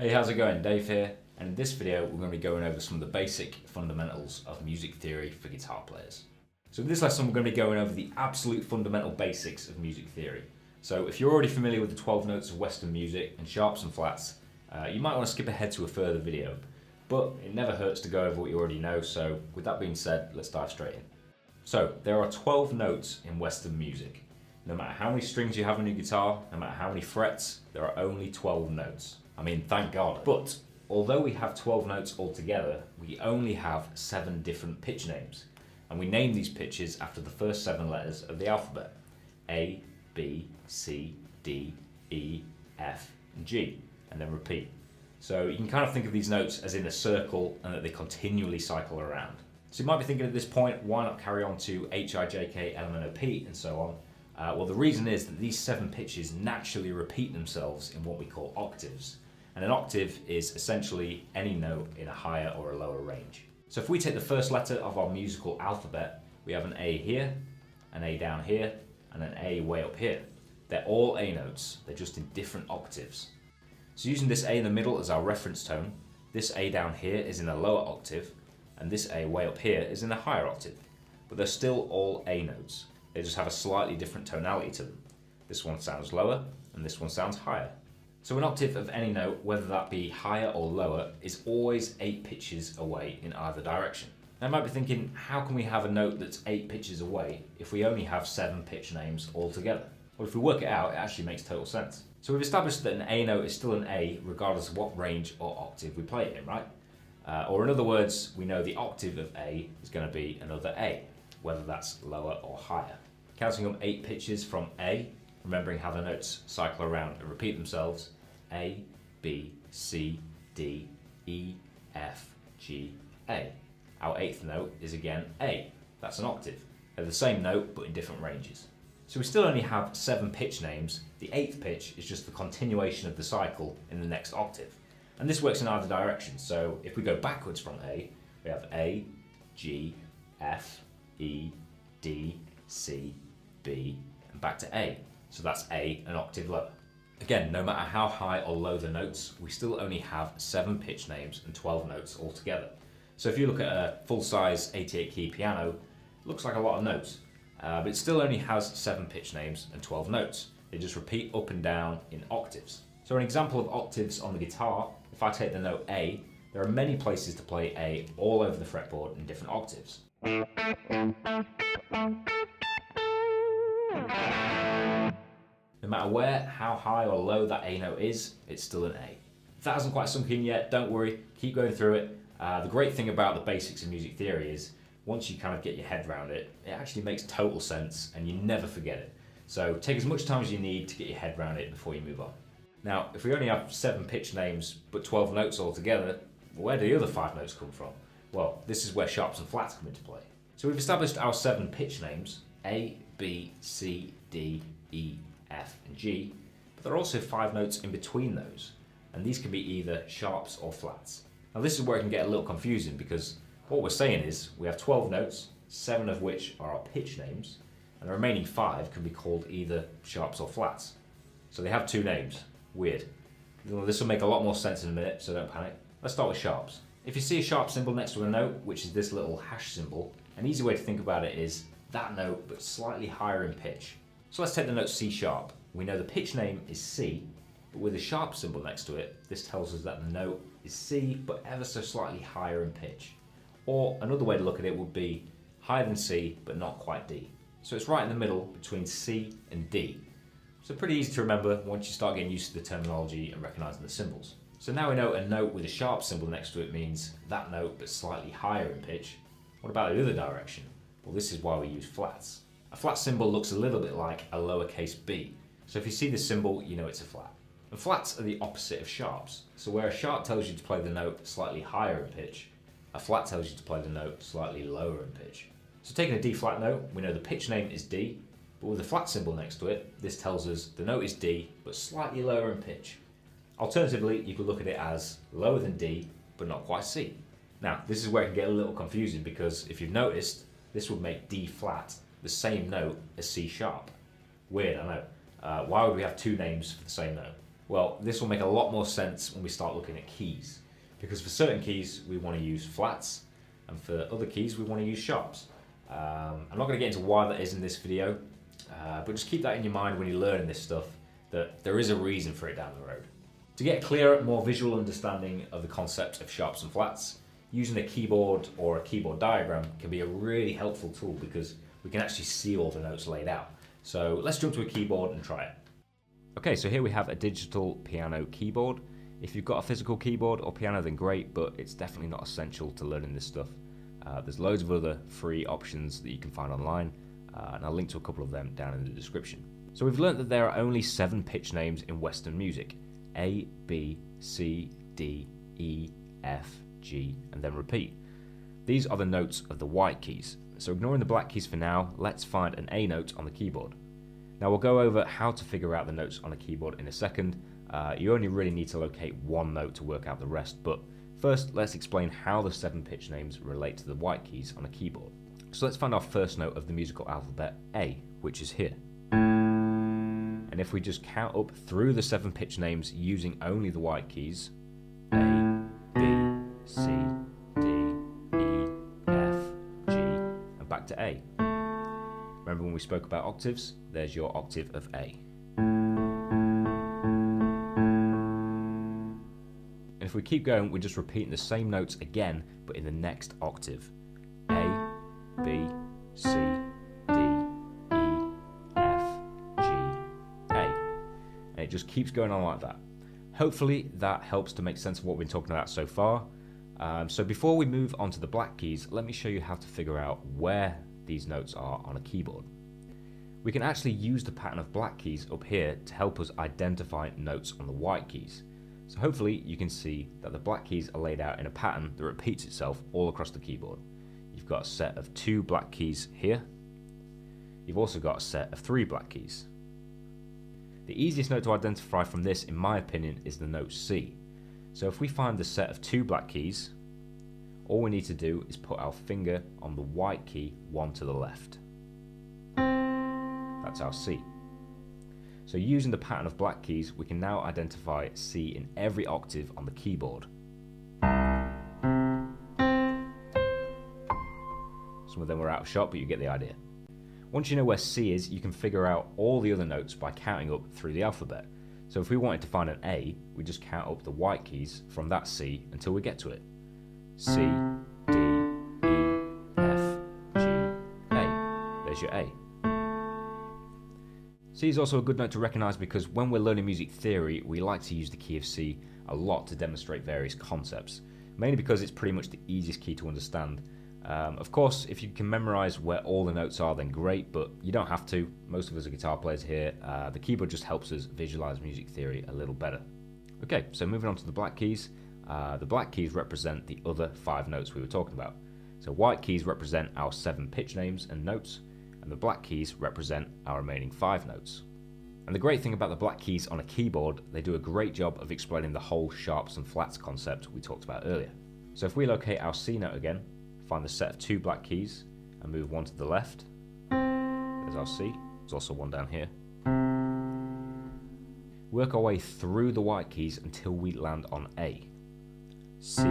Hey, how's it going? Dave here, and in this video we're going to be going over some of the basic fundamentals of music theory for guitar players. So in this lesson we're going to be going over the absolute fundamental basics of music theory. So if you're already familiar with the 12 notes of Western music and sharps and flats, you might want to skip ahead to a further video, but it never hurts to go over what you already know, so with that being said, let's dive straight in. So there are 12 notes in Western music. No matter how many strings you have on your guitar, no matter how many frets, there are only 12 notes. I mean, thank God. But although we have 12 notes altogether, we only have 7 different pitch names. And we name these pitches after the first 7 letters of the alphabet. A, B, C, D, E, F, and G. And then repeat. So you can kind of think of these notes as in a circle and that they continually cycle around. So you might be thinking at this point, why not carry on to H, I, J, K, L, M, N, O, P, and so on. Well, the reason is that these 7 pitches naturally repeat themselves in what we call octaves. And an octave is essentially any note in a higher or a lower range. So if we take the first letter of our musical alphabet, we have an A here, an A down here, and an A way up here. They're all A notes, they're just in different octaves. So using this A in the middle as our reference tone, this A down here is in a lower octave, and this A way up here is in a higher octave. But they're still all A notes. They just have a slightly different tonality to them. This one sounds lower, and this one sounds higher. So an octave of any note, whether that be higher or lower, is always 8 pitches away in either direction. Now you might be thinking, how can we have a note that's 8 pitches away if we only have 7 pitch names altogether? Well, if we work it out, it actually makes total sense. So we've established that an A note is still an A regardless of what range or octave we play it in, right? Or in other words, we know the octave of A is going to be another A, whether that's lower or higher. Counting up 8 pitches from A, remembering how the notes cycle around and repeat themselves, A, B, C, D, E, F, G, A. Our 8th note is again A. That's an octave. They're the same note but in different ranges. So we still only have 7 pitch names. The 8th pitch is just the continuation of the cycle in the next octave. And this works in either direction. So if we go backwards from A, we have A, G, F, E, D, C, B, and back to A. So that's A an octave lower. Again, no matter how high or low the notes, we still only have 7 pitch names and 12 notes altogether. So if you look at a full-size 88 key piano, it looks like a lot of notes, but it still only has 7 pitch names and 12 notes. They just repeat up and down in octaves. So an example of octaves on the guitar, if I take the note A, there are many places to play A all over the fretboard in different octaves. No matter where, how high or low that A note is, it's still an A. If that hasn't quite sunk in yet, don't worry, keep going through it. The great thing about the basics of music theory is once you kind of get your head around it, it actually makes total sense and you never forget it. So take as much time as you need to get your head around it before you move on. Now, if we only have 7 pitch names but 12 notes altogether, where do the other 5 notes come from? Well, this is where sharps and flats come into play. So we've established our 7 pitch names, A, B, C, D, E, F, and G, but there are also 5 notes in between those, and these can be either sharps or flats. Now this is where it can get a little confusing because what we're saying is we have 12 notes, 7 of which are our pitch names, and the remaining 5 can be called either sharps or flats. So they have 2 names. Weird. This will make a lot more sense in a minute, so don't panic. Let's start with sharps. If you see a sharp symbol next to a note, which is this little hash symbol, an easy way to think about it is that note but slightly higher in pitch. So let's take the note C sharp. We know the pitch name is C, but with a sharp symbol next to it, this tells us that the note is C, but ever so slightly higher in pitch. Or another way to look at it would be higher than C, but not quite D. So it's right in the middle between C and D. So pretty easy to remember once you start getting used to the terminology and recognizing the symbols. So now we know a note with a sharp symbol next to it means that note, but slightly higher in pitch. What about the other direction? Well, this is why we use flats. A flat symbol looks a little bit like a lowercase b. So if you see this symbol, you know it's a flat. And flats are the opposite of sharps. So where a sharp tells you to play the note slightly higher in pitch, a flat tells you to play the note slightly lower in pitch. So taking a D flat note, we know the pitch name is D, but with a flat symbol next to it, this tells us the note is D, but slightly lower in pitch. Alternatively, you could look at it as lower than D, but not quite C. Now, this is where it can get a little confusing because if you've noticed, this would make D flat the same note as C sharp. Weird, I know. Why would we have 2 names for the same note? Well, this will make a lot more sense when we start looking at keys, because for certain keys we want to use flats, and for other keys we want to use sharps. I'm not going to get into why that is in this video, but just keep that in your mind when you're learning this stuff, that there is a reason for it down the road. To get a clearer, more visual understanding of the concepts of sharps and flats, using a keyboard or a keyboard diagram can be a really helpful tool because we can actually see all the notes laid out. So let's jump to a keyboard and try it. Okay, so here we have a digital piano keyboard. If you've got a physical keyboard or piano, then great, but it's definitely not essential to learning this stuff. There's loads of other free options that you can find online, and I'll link to a couple of them down in the description. So we've learnt that there are only 7 pitch names in Western music: A, B, C, D, E, F, G, and then repeat. These are the notes of the white keys. So ignoring the black keys for now, let's find an A note on the keyboard. Now we'll go over how to figure out the notes on a keyboard in a second. You only really need to locate one note to work out the rest, but first let's explain how the 7 pitch names relate to the white keys on a keyboard. So let's find our first note of the musical alphabet, A, which is here. And if we just count up through the 7 pitch names using only the white keys, A, B, C, D, E, F, G, and back to A. Remember when we spoke about octaves? There's your octave of A. And if we keep going, we're just repeating the same notes again, but in the next octave. A, B, C, D, E, F, G, A. And it just keeps going on like that. Hopefully that helps to make sense of what we've been talking about so far. So before we move on to the black keys, let me show you how to figure out where these notes are on a keyboard. We can actually use the pattern of black keys up here to help us identify notes on the white keys. So hopefully you can see that the black keys are laid out in a pattern that repeats itself all across the keyboard. You've got a set of 2 black keys here. You've also got a set of 3 black keys. The easiest note to identify from this, in my opinion, is the note C. So if we find the set of 2 black keys, all we need to do is put our finger on the white key, one to the left. That's our C. So using the pattern of black keys, we can now identify C in every octave on the keyboard. Some of them were out of shot, but you get the idea. Once you know where C is, you can figure out all the other notes by counting up through the alphabet. So if we wanted to find an A, we just count up the white keys from that C until we get to it. C, D, E, F, G, A. There's your A. C is also a good note to recognise because when we're learning music theory, we like to use the key of C a lot to demonstrate various concepts, mainly because it's pretty much the easiest key to understand. Of course, if you can memorise where all the notes are, then great, but you don't have to. Most of us are guitar players here. The keyboard just helps us visualise music theory a little better. Okay, so moving on to the black keys. The black keys represent the other 5 notes we were talking about. So white keys represent our 7 pitch names and notes, and the black keys represent our remaining 5 notes. And the great thing about the black keys on a keyboard, they do a great job of explaining the whole sharps and flats concept we talked about earlier. So if we locate our C note again, find the set of 2 black keys, and move one to the left, there's our C, there's also one down here. Work our way through the white keys until we land on A. C,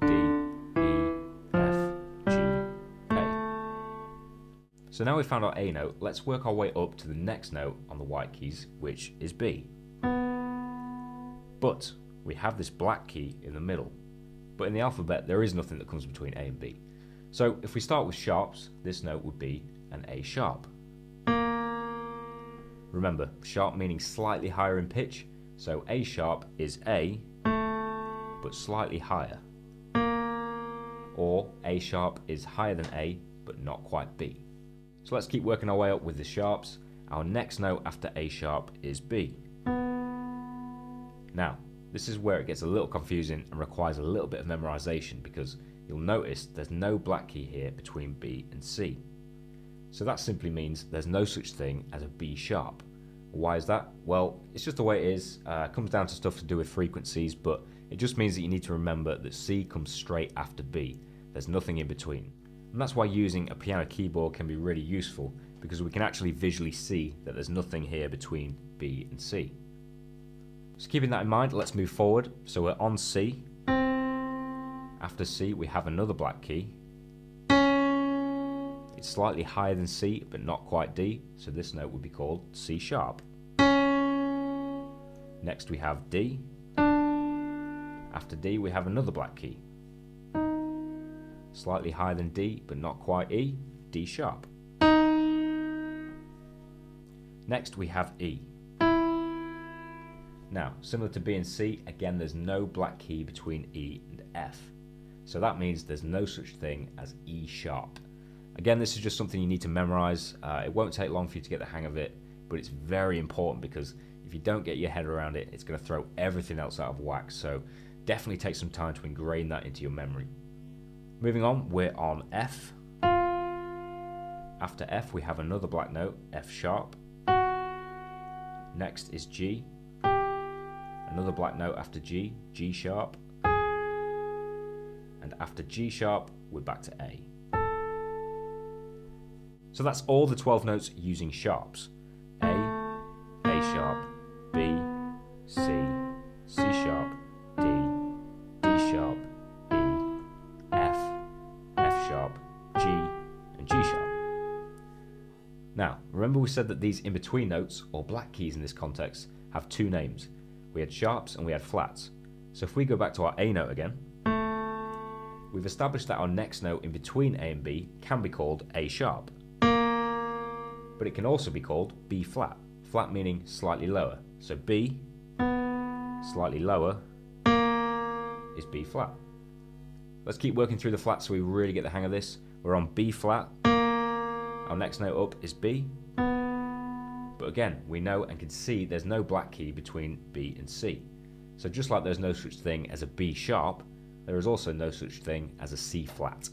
D, E, F, G, A. So now we've found our A note, let's work our way up to the next note on the white keys, which is B. But we have this black key in the middle. But in the alphabet, there is nothing that comes between A and B. So if we start with sharps, this note would be an A sharp. Remember, sharp meaning slightly higher in pitch, so A sharp is A, but slightly higher. Or A sharp is higher than A, but not quite B. So let's keep working our way up with the sharps. Our next note after A sharp is B. Now, this is where it gets a little confusing and requires a little bit of memorization because you'll notice there's no black key here between B and C. So that simply means there's no such thing as a B sharp. Why is that? Well, it's just the way it is. It comes down to stuff to do with frequencies, but it just means that you need to remember that C comes straight after B. There's nothing in between. And that's why using a piano keyboard can be really useful because we can actually visually see that there's nothing here between B and C. So keeping that in mind, let's move forward. So we're on C. After C, we have another black key. It's slightly higher than C, but not quite D, so this note would be called C sharp. Next we have D. After D, we have another black key. Slightly higher than D, but not quite E, D sharp. Next we have E. Now, similar to B and C, again there's no black key between E and F. So that means there's no such thing as E sharp. Again, this is just something you need to memorize. It won't take long for you to get the hang of it, but it's very important because if you don't get your head around it, it's going to throw everything else out of whack. So definitely take some time to ingrain that into your memory. Moving on, we're on F. After F, we have another black note, F sharp. Next is G. Another black note after G, G sharp. And after G sharp, we're back to A. So that's all the 12 notes using sharps. A sharp, B, C, C sharp, D, D sharp, E, F, F sharp, G, and G sharp. Now, remember we said that these in-between notes, or black keys in this context, have two names. We had sharps and we had flats. So if we go back to our A note again, we've established that our next note in between A and B can be called A sharp. But it can also be called B flat. Flat meaning slightly lower. So B, slightly lower, is B flat. Let's keep working through the flats so we really get the hang of this. We're on B flat. Our next note up is B. But again, we know and can see there's no black key between B and C. So just like there's no such thing as a B sharp, there is also no such thing as a C flat.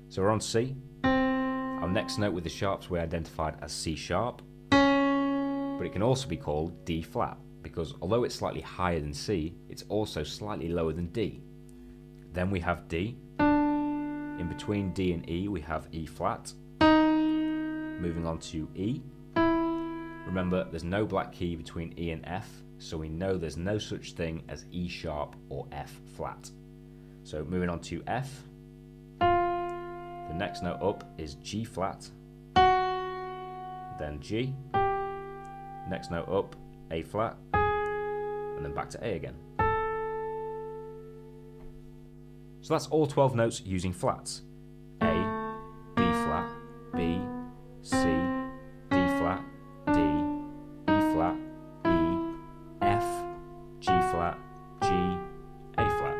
So we're on C. Our next note with the sharps we identified as C sharp, but it can also be called D flat, because although it's slightly higher than C, it's also slightly lower than D. Then we have D. In between D and E we have E flat. Moving on to E. Remember, there's no black key between E and F, so we know there's no such thing as E sharp or F flat. So moving on to F. The next note up is G flat, then G, next note up, A flat, and then back to A again. So that's all 12 notes using flats. A, B flat, B, C, D flat, D, E flat, E, F, G flat, G, A flat.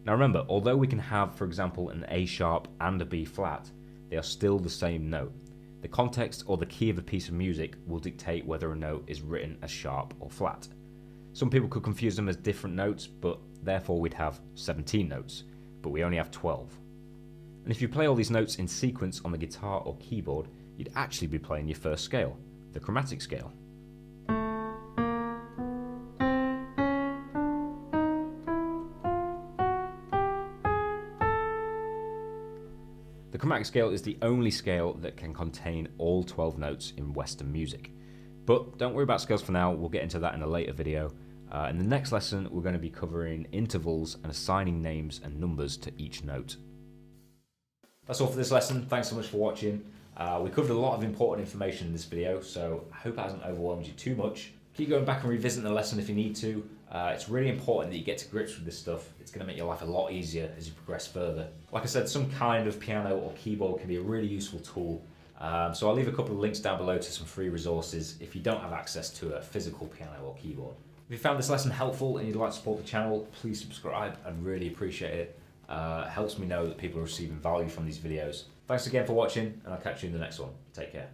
Now remember, although we can have, for example, an A sharp and a B flat, they are still the same note. The context or the key of a piece of music will dictate whether a note is written as sharp or flat. Some people could confuse them as different notes, but therefore we'd have 17 notes, but we only have 12. And if you play all these notes in sequence on the guitar or keyboard, you'd actually be playing your first scale, the chromatic scale. The chromatic scale is the only scale that can contain all 12 notes in Western music. But don't worry about scales for now, we'll get into that in a later video. In the next lesson, we're going to be covering intervals and assigning names and numbers to each note. That's all for this lesson. Thanks so much for watching. We covered a lot of important information in this video, so I hope it hasn't overwhelmed you too much. Keep going back and revisiting the lesson if you need to. It's really important that you get to grips with this stuff. It's going to make your life a lot easier as you progress further. Like I said, some kind of piano or keyboard can be a really useful tool. So I'll leave a couple of links down below to some free resources if you don't have access to a physical piano or keyboard. If you found this lesson helpful and you'd like to support the channel, please subscribe. I'd really appreciate it. It helps me know that people are receiving value from these videos. Thanks again for watching, and I'll catch you in the next one. Take care.